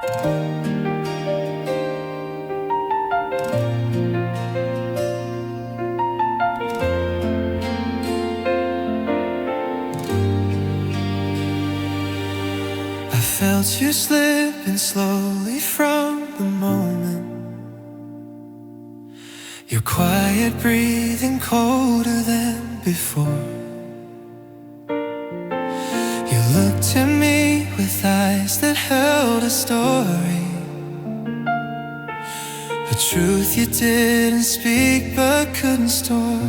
I felt you slipping slowly from the moment. Your quiet breathing colder than before. You looked at me with eyes that held a story, a truth you didn't speak but couldn't store.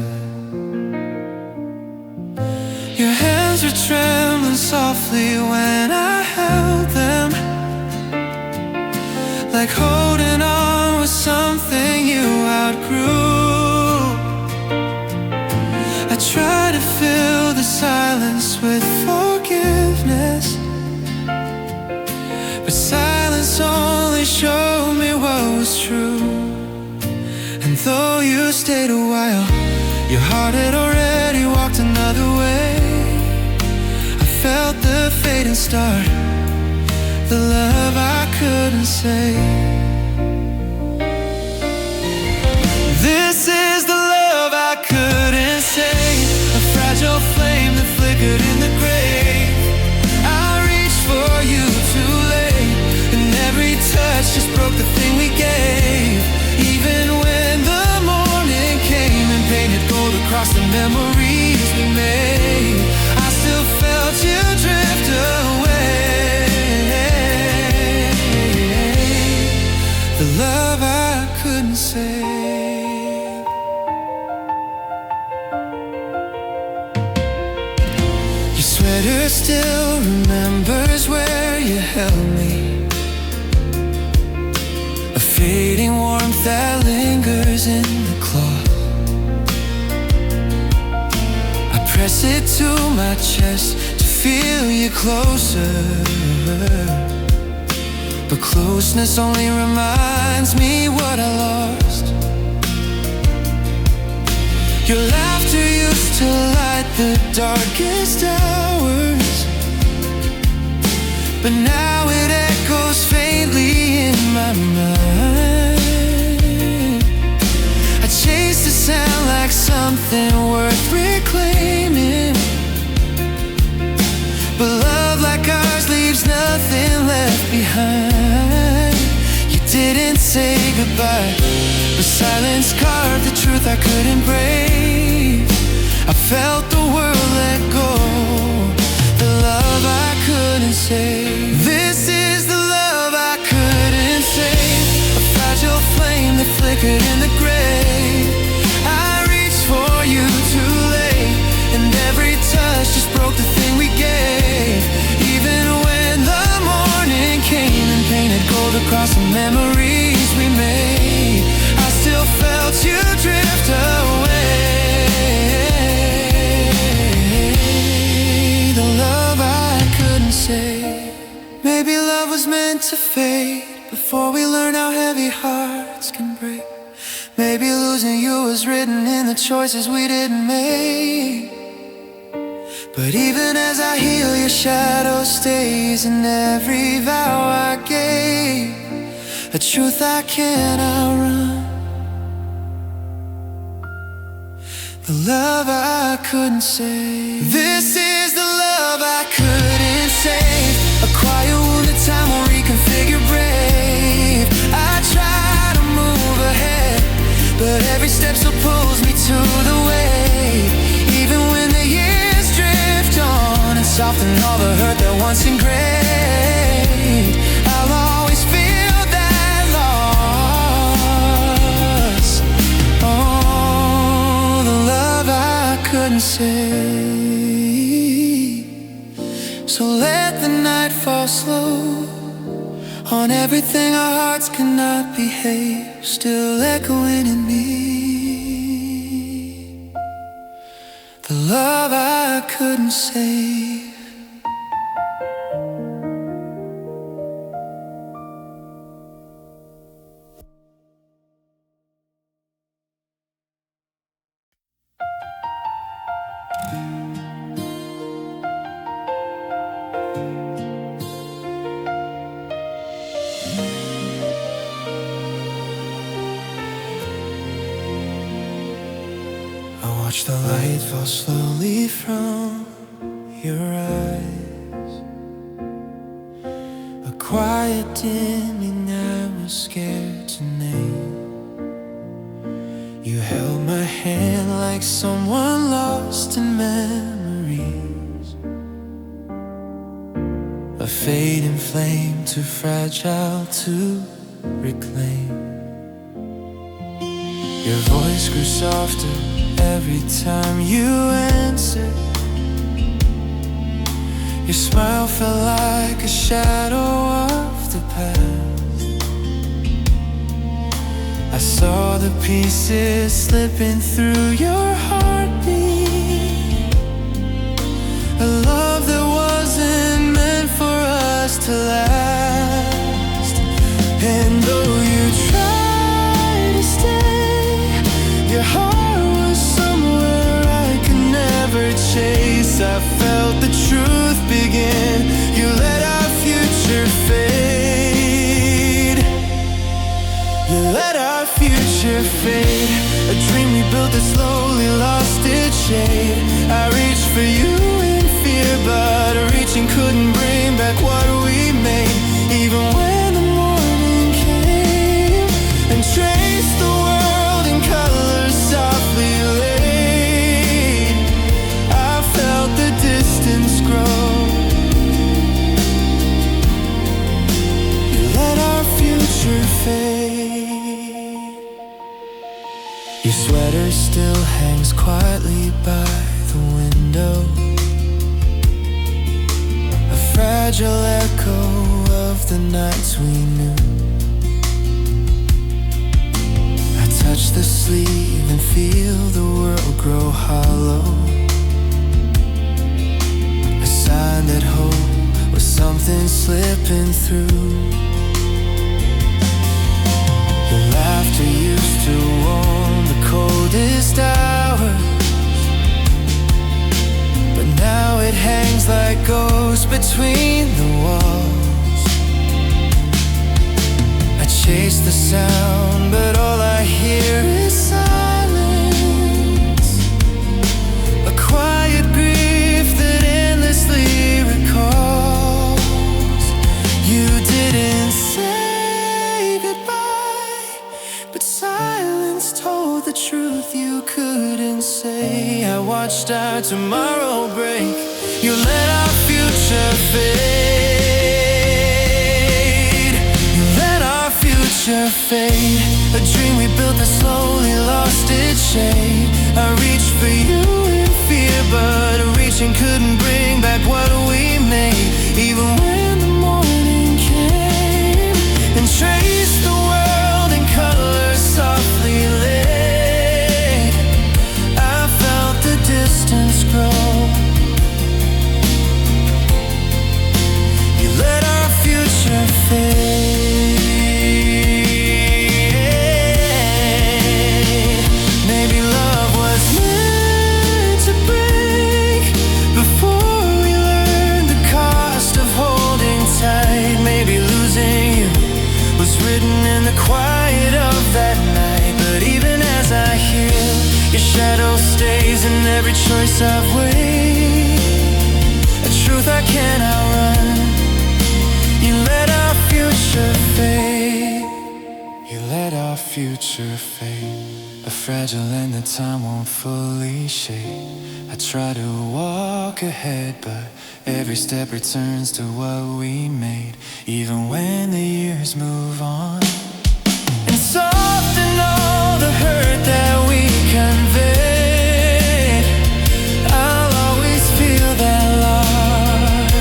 Your hands were trembling softly when I held them, like holding on was something you outgrew. I tried to fill the silence with forgiveness, but silence only showed me what was true. And though you stayed a while, your heart had already walked another way. I felt the fading start, the love I couldn't say. This is the love I couldn't say, a fragile flame that flickered in the grave. I reached for you too late, and every touch just broke the thing we gave. Even when the morning came and painted gold across the memories we made, I still felt you drift away. The love I couldn't say. Your sweater still remembers where you held me, a fading warmth that lingers in the cloth. I press it to my chest to feel you closer, but closeness only reminds me what I lost. Your laughter used to light the darkest hours, but now it echoes faintly in my mind. I chase the sound like something worth reclaiming, but love like ours leaves nothing left behind. You didn't say goodbye, but silence carved the truth I couldn't break. I felt the world let go, the love I couldn't save. This is the love I couldn't save, a fragile flame that flickered in the grave. I reached for you too late, and every touch just broke the thing we gave. Even when the morning came and painted gold across the memories we made, I still felt you drift away. The love I couldn't say. Maybe love was meant to fade before we learn how heavy hearts can break. Maybe losing you was written in the choices we didn't make. But even as I heal, your shadow stays in every vow I gave, a truth I can't outrun, the love I couldn't save. This is the love I couldn't save, a quiet wound that time will reconfigure brave. I try to move ahead, but every step still pulls me to the way. Even when the years drift on and soften all the hurt that once engraved, I'll always feel that loss. Oh, the love I couldn't say. So let the night fall slow on everything our hearts cannot behave, still echoing in me, the love I couldn't save. Watch the light fall slowly from your eyes. A quiet dimming I was scared to name. You held my hand like someone lost in memories. A fading flame too fragile to reclaim. Your voice grew softer every time you answered. Your smile felt like a shadow of the past. I saw the pieces slipping through your heartbeat. A love that wasn't meant for us to last. And though you tried to stay, your heart was somewhere I could never chase. I felt the truth begin. You let our future fade. You let our future fade. A dream we built that slowly lost its shade. I reached for you in fear, but reaching couldn't bring back what we made. Even when the morning came and traced the world in colors softly laid, I felt the distance grow. You let our future fade. Your sweater still hangs quietly by the window, a fragile echo of the nights we knew. I touch the sleeve and feel the world grow hollow, a sign that hope was something slipping through. Your laughter used to warm the coldest hours, but now it hangs like ghosts between the walls. I chase the sound, but all I hear is silence. A quiet grief that endlessly recalls. You didn't say goodbye, but silence told the truth you couldn't say. I watched our tomorrow break. You let our future fade. You let our future fade. A dream we built that slowly lost its shade. I reached for you in fear, but reaching couldn't bring back what we made. Even when the morning came and traced the world in colors softly laid, I felt the distance grow. You let our future fade. Maybe love was meant to break before we learned the cost of holding tight. Maybe losing you was written in the quiet of that night. But even as I heal, your shadow stays in every choice I've weighed. A truth I can't outrun. You let our future fade. You let our future fade. A fragile end that time won't fully shake. I try to walk ahead, but every step returns to what we made. Even when the years move on and soften all the hurt that we conveyed, I'll always feel that loss.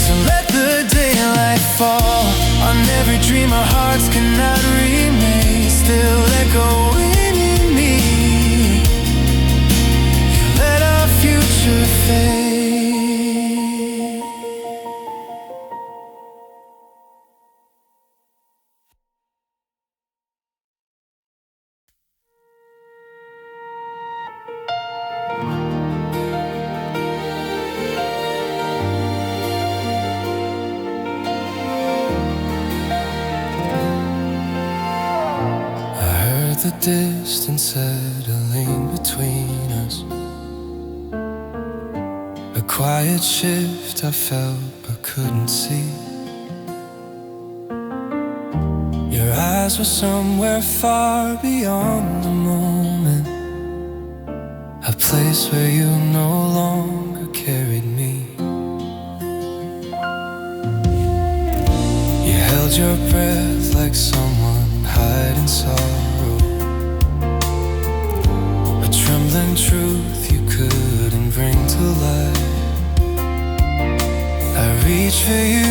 So let the daylight fall on every dream our hearts cannot remake, still echoing in me. You let our future fade. distance settling between us. A quiet shift I felt but couldn't see. Your eyes were somewhere far beyond the moment, a place where you no longer carried me. You held your breath like someone hiding sorrow, a trembling truth you couldn't bring to light. I reached for you,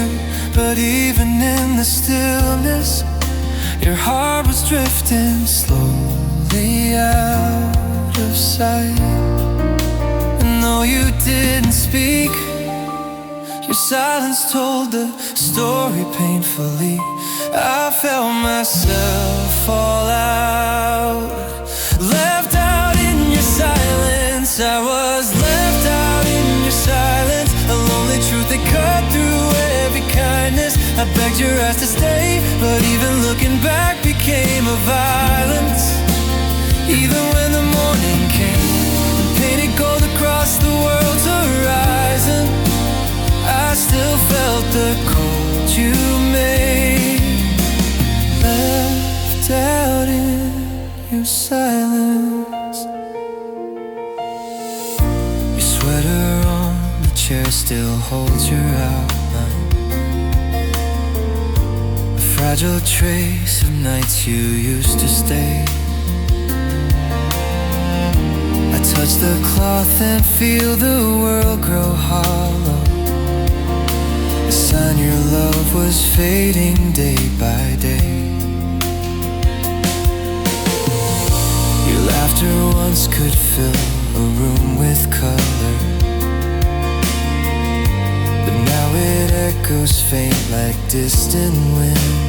but even in the stillness, your heart was drifting slowly out of sight. And though you didn't speak, your silence told the story painfully. I felt myself fall out, left out in your silence. I was left out in your silence, a lonely truth that cut through every kindness. I begged your eyes to stay, but even looking back became a violence. Even when the morning came and painted gold across the world's horizon, I still felt the cold you made. Left out in your silence. Your sweater on the chair still holds your outline, a fragile trace of nights you used to stay. I touch the cloth and feel the world grow hollow, a sign your love was fading day by day. Your laughter once could fill a room with color, but now it echoes faint like distant wind.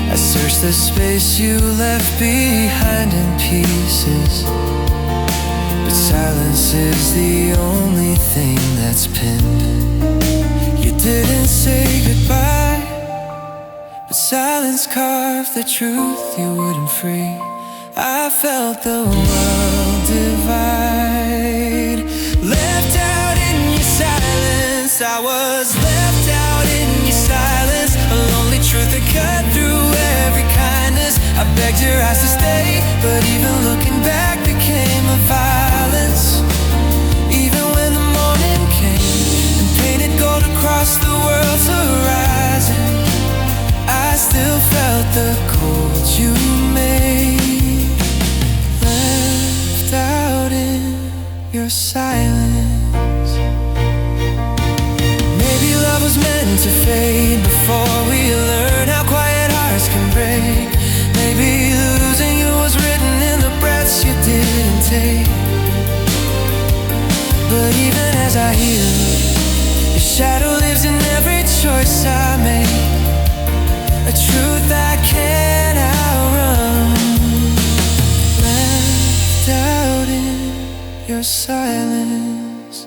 I search the space you left behind in pieces, but silence is the only thing that's pinned. You didn't say goodbye, but silence carved the truth you wouldn't free. I felt the world divide, left out in your silence. I was left out in your silence, a lonely truth that cut through every kindness. I begged your eyes to stay, but even looking back became a violence. Even when the morning came and painted gold across the world's horizon, I still felt the cold you made. Left out in your silence. Maybe love was meant to fade before we learn how quiet hearts can break. Maybe losing you was written in the breaths you didn't take. But even as I heal, your shadow lives in every choice I make, a truth I can't outrun. Left out in your silence.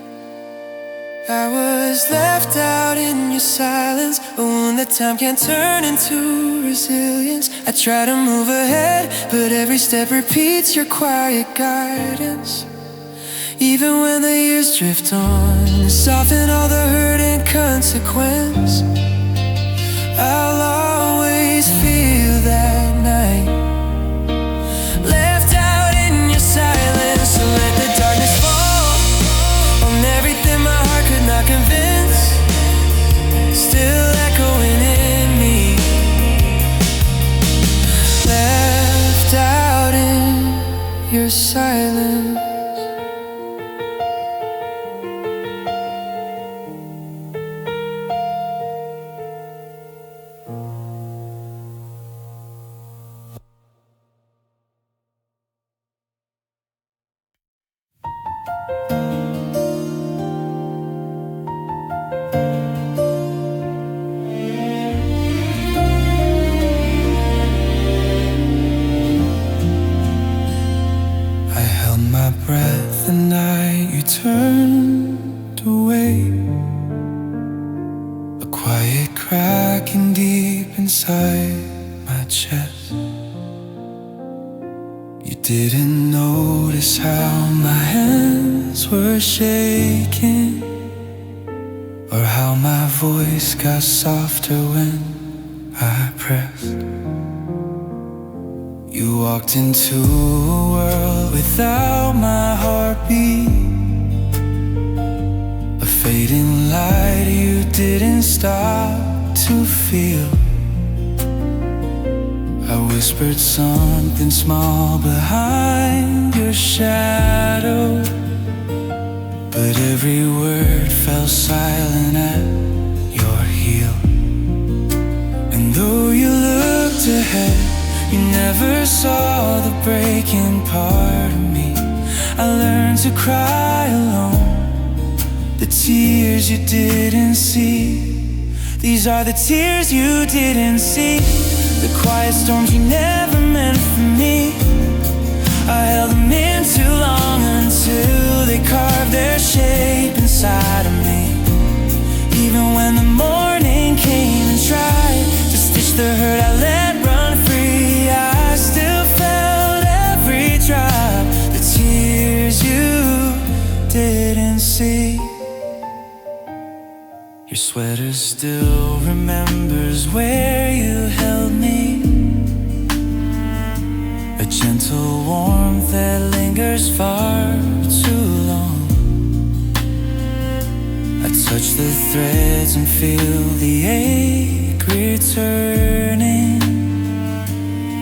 I was left out in your silence, a wound that time can turn into resilience. I try to move ahead, but every step repeats your quiet guidance. Even when the years drift on and soften all the hurt and consequence, I'll always feel that night. Left out in your silence, so let the darkness fall on everything my heart could not convince, still echoing in me. Left out in your silence. Breath the night you turned away, a quiet cracking deep inside my chest. didn't notice how my hands were shaking, or how my voice got softer when I pressed. You walked into a world without my heartbeat, a fading light you didn't stop to feel. I whispered something small behind your shadow, but every word fell silent at your heel. And though you looked ahead, you never saw the breaking part of me. I learned to cry alone, the tears you didn't see. These are the tears you didn't see, the quiet storms you never meant for me. I held them in too long until they carved their shape inside of me. Even when the morning came and tried to stitch the hurt I let run free, I still felt every drop, the tears you didn't see. Your sweater still remembers where you held me, a gentle warmth that lingers far too long. I touch the threads and feel the ache returning,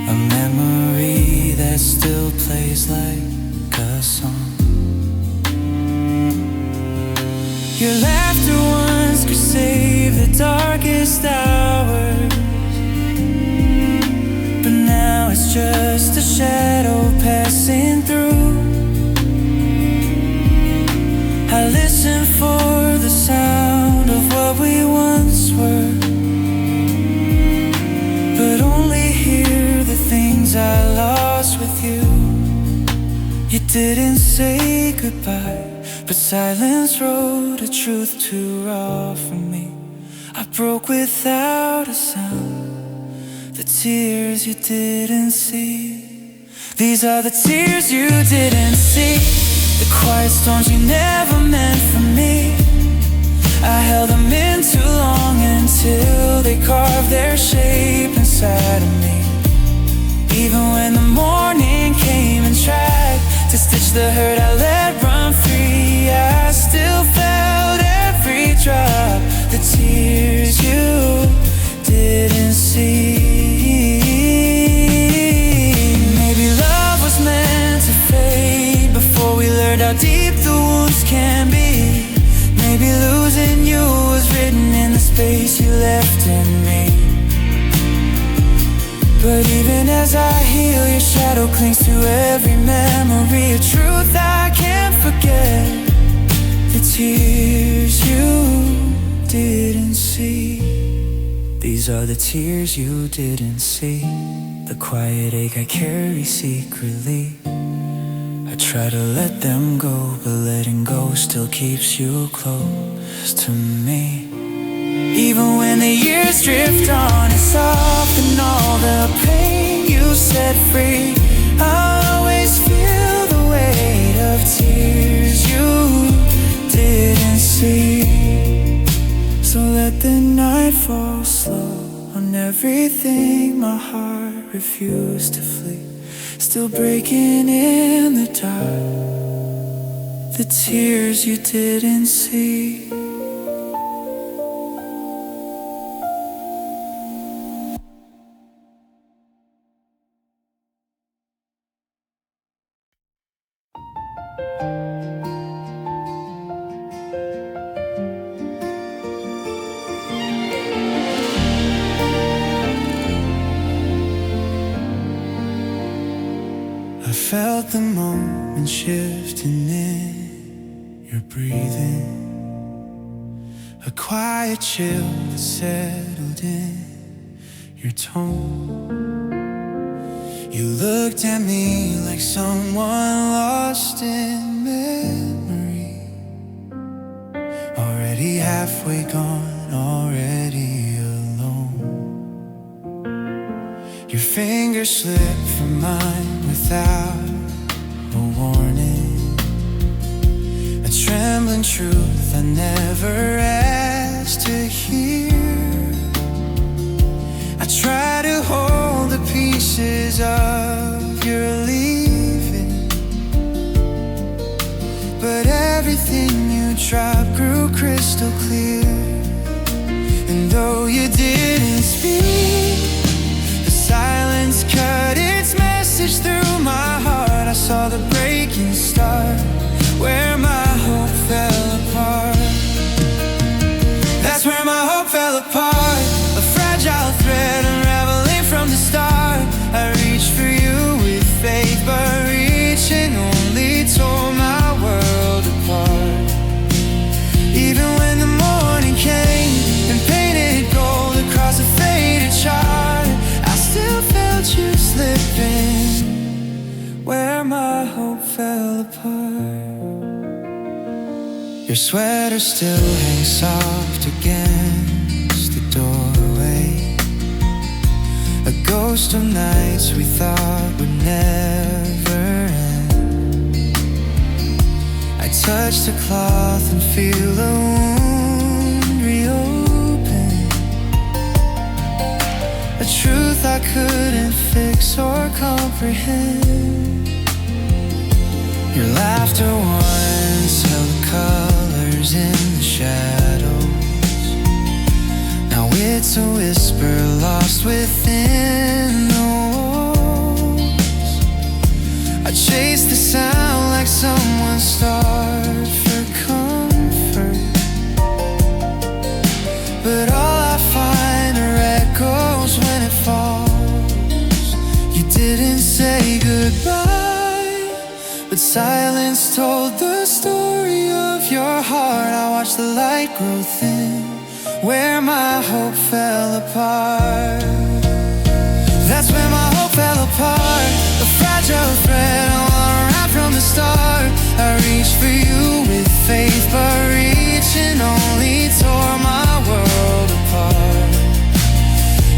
a memory that still plays like a song. Your laughter once could save the darkest hours, but now it's just a shadow passing through. I listen for the sound of what we once were, but only hear the things I lost with you. You didn't say goodbye, but silence wrote a truth too raw for me. I broke without a sound, the tears you didn't see. These are the tears you didn't see, the quiet storms you never meant for me. I held them in too long until they carved their shape inside of me. Even when the morning came and tried to stitch the hurt I let run free, I still felt every drop, the tears you didn't see. Maybe love was meant to fade before we learned how deep the wounds can be. Maybe losing you was written in the space you left in me. But even as I heal, your shadow clings to every memory, a truth I can't forget. The tears you didn't see. These are the tears you didn't see, the quiet ache I carry secretly. I try to let them go, but letting go still keeps you close to me. Even when the years drift on and soften all the pain you set free, I'll always feel the weight of tears you didn't see. So let the night fall slow on everything my heart refused to flee, still breaking in the dark, the tears you didn't see. I felt the moment shifting in your breathing, a quiet chill that settled in your tone. You looked at me like someone lost in memory, already halfway gone, already alone. Your fingers slipped from mine without telling truth I never asked to hear. I try to hold the pieces of your leaving, but everything you dropped grew crystal clear. And though you didn't speak, the silence cut its message through my heart. I saw the breaking start where my hope fell apart. That's where my hope fell apart. A fragile thread unraveling from the start. I reached for you with faith, but reaching only tore my world apart. Even when the morning came and painted gold across a faded chart, I still felt you slipping where my hope fell apart. Your sweater still hangs soft against the doorway, a ghost of nights we thought would never end. I touch the cloth and feel the wound reopen, a truth I couldn't fix or comprehend. Your laughter once held colors in the shadows. Now it's a whisper lost within the walls. I chase the sound like someone starved for comfort, but all I find are echoes when it falls. You didn't say goodbye, but silence told the story of your heart. I watched the light grow thin where my hope fell apart. That's where my hope fell apart. A fragile thread unwound from the start. I reached for you with faith, but reaching only tore my world apart.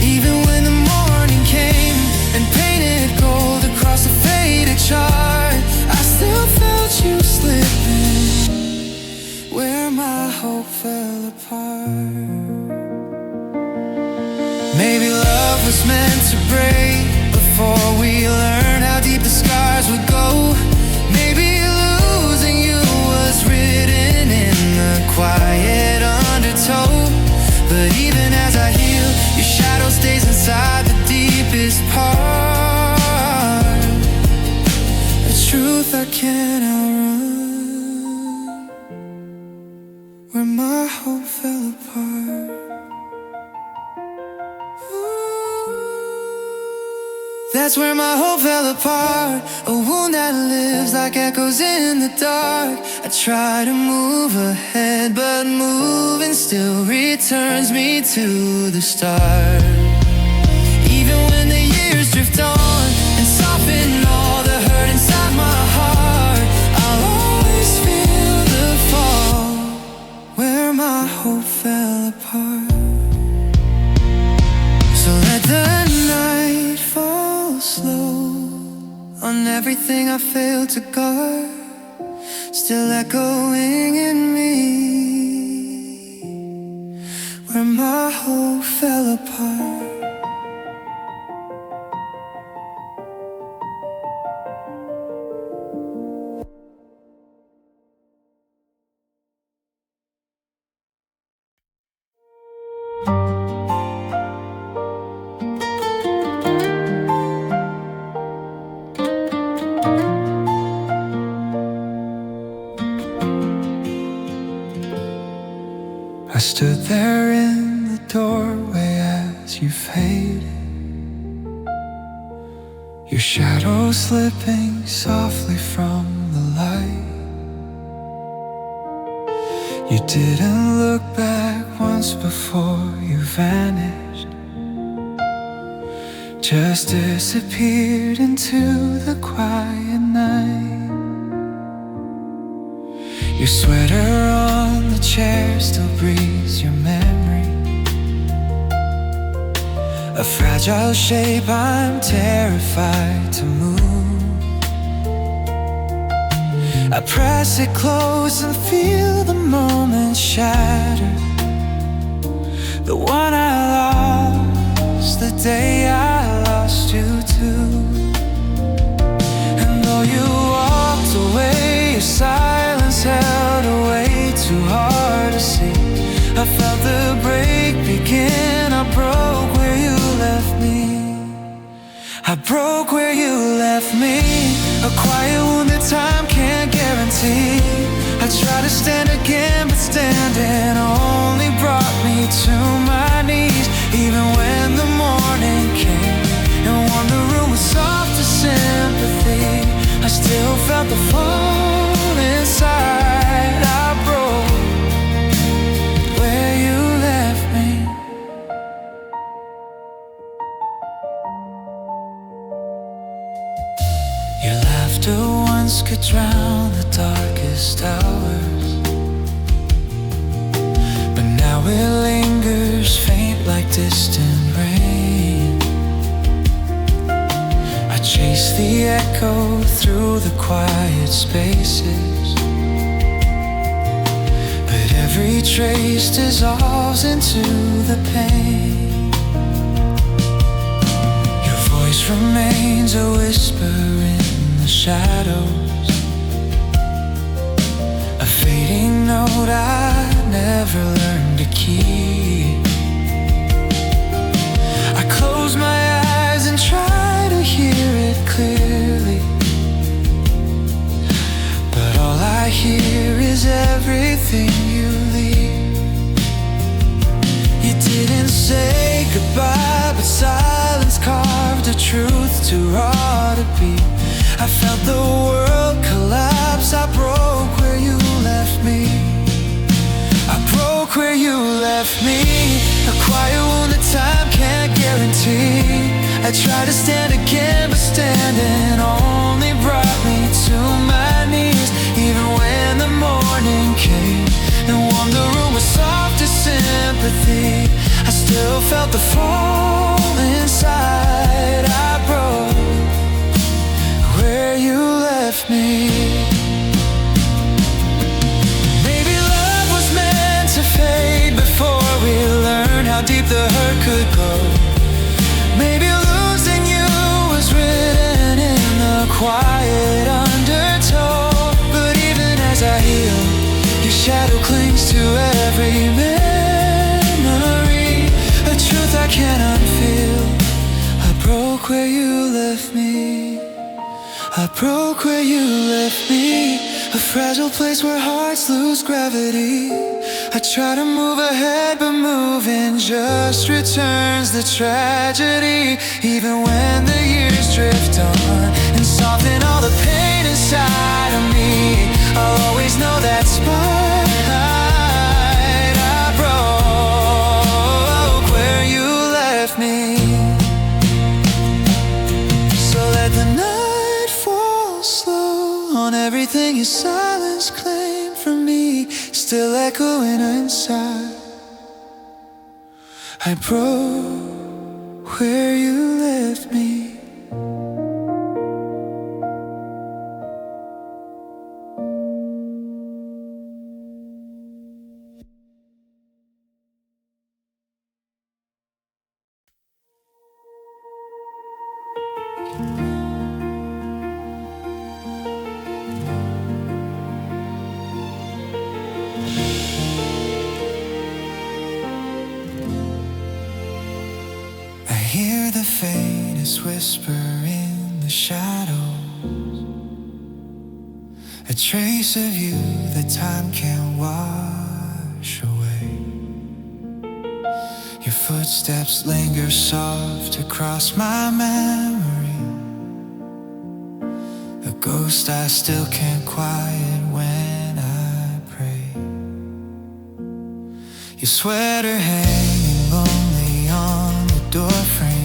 Even when the morning came and painted gold across a faded chart, I still felt you slipping where my hope fell apart. Maybe love was meant to break before we learned how deep the scars would go. Maybe losing you was written in the quiet undertow. But even as I heal, your shadow stays inside the deepest part, a truth I can't outrun, where my hope fell apart. That's where my hope fell apart, a wound that lives like echoes in the dark. I try to move ahead, but moving still returns me to the start. Even when the years drift on and soften all the hurt inside my heart, I'll always feel the fall where my hope fell apart. So let the night fall slow on everything I failed to guard, still echoing in me where my hope fell apart. I stood there in the doorway as you faded, your shadow slipping softly from the light. You didn't look back once before you vanished, just disappeared into the quiet night. Your sweater on the chair still breathes your memory, a fragile shape I'm terrified to move. I press it close and feel the moment shatter. The one I lost, the day I lost you too. And though you walked away, your silence held away too hard to see. I felt the break begin, I broke where you left me. I broke where you left me. A quiet wound that time can't guarantee. I tried to stand again, but standing only brought me to my knees. Even when the morning came and warmed the room with softest sympathy, I still felt the fall inside. I broke where you left me. Your laughter once could drown the darkest hours, but now it lingers faint like distant rain. I chase the echo through the quiet spaces, but every trace dissolves into the pain. Your voice remains a whisper in the shadows, a fading note I never learned to keep. I close my eyes and try to hear it clearly, but all I hear is everything you leave. You didn't say goodbye, but silence carved a truth too raw to be. I felt the world collapse. I broke where you left me. I broke where you left me. A quiet wound that time can't guarantee. I tried to stand again, but standing only brought me to my knees. Even when the morning came and warmed the room with softest sympathy, I still felt the fall inside. I broke where you left me. Maybe love was meant to fade before we learned how deep the hurt could go. Maybe losing you was written in the quiet undertow. But even as I heal, your shadow clings to every memory, a truth I can't unfeel. I broke where you left me. I broke where you left me, a fragile place where hearts lose gravity. I try to move ahead, but moving just returns the tragedy. Even when the years drift on and soften all the pain inside of me, I'll always know that spot. I broke where you left me. So let the night fall slow on everything your silence claimed from me, still echoing inside. I broke where you left me. I hear the faintest whisper in the shadows, a trace of you that time can't wash away. Your footsteps linger soft across my memory, a ghost I still can't quiet when I pray. Your sweater hanging lonely on the doorframe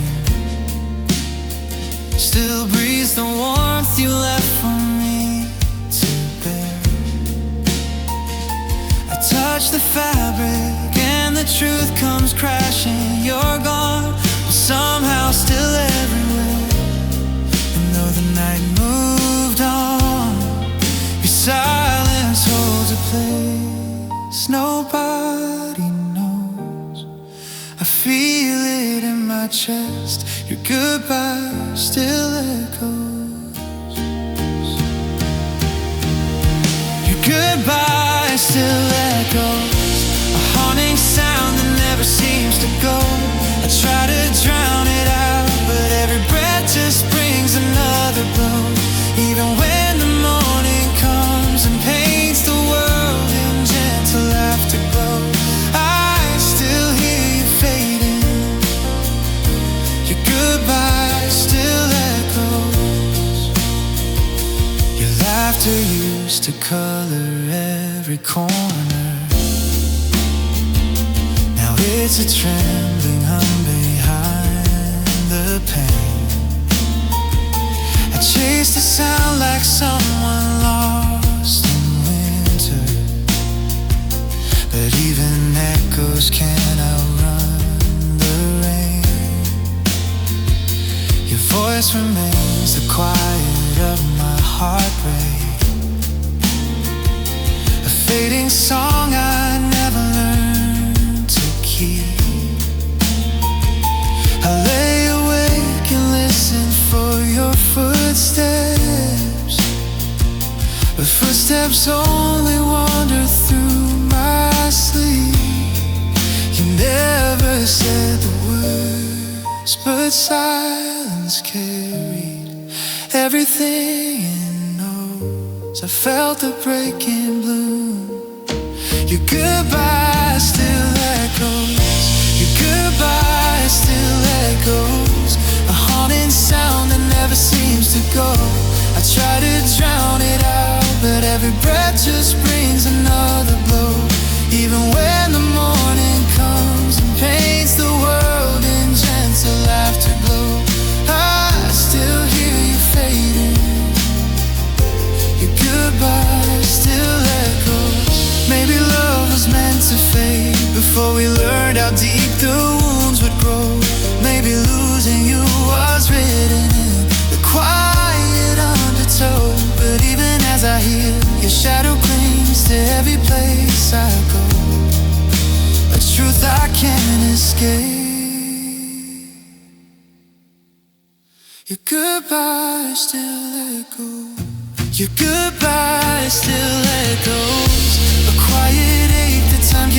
still breathes the warmth you left for me to bear. I touch the fabric and the truth comes crashing. You're gone, but somehow still everywhere. And though the night moved on, your nobody knows. I feel it in my chest. Your goodbye still echoes. Your goodbye still echoes, a haunting sound that never seems to go. I try to drown it out, but every breath just brings another blow. Even when the morning comes and paints the world in gentle afterglow, I still hear you fading. Your goodbye still echoes. Your laughter used to color every corner. Now it's a trembling hum behind the pain. I chase the sound like someone lost in winter, but even echoes can't outrun the rain. Your voice remains the quiet of my heartbreak, a fading song I never learned to keep. I lay awake and listen for your footsteps, but footsteps only wander through my sleep. You never said the words, but silence carried everything in notes. I felt the breaking bloom. Your goodbye still echoes. Your goodbye still echoes, a haunting sound that never seems to go. I try to drown it out, but every breath just brings another blow. Even when the morning comes and paints the world in gentle afterglow, I still hear you fading. Your goodbye still echoes. Maybe love was meant to fade before we learned how deep the wounds would grow. Maybe losing you was written in the quiet undertow. But even as I heal, your shadow clings to every place I go, a truth I can't escape. Your goodbye still echoes. Your goodbye still echoes, a quiet ache that time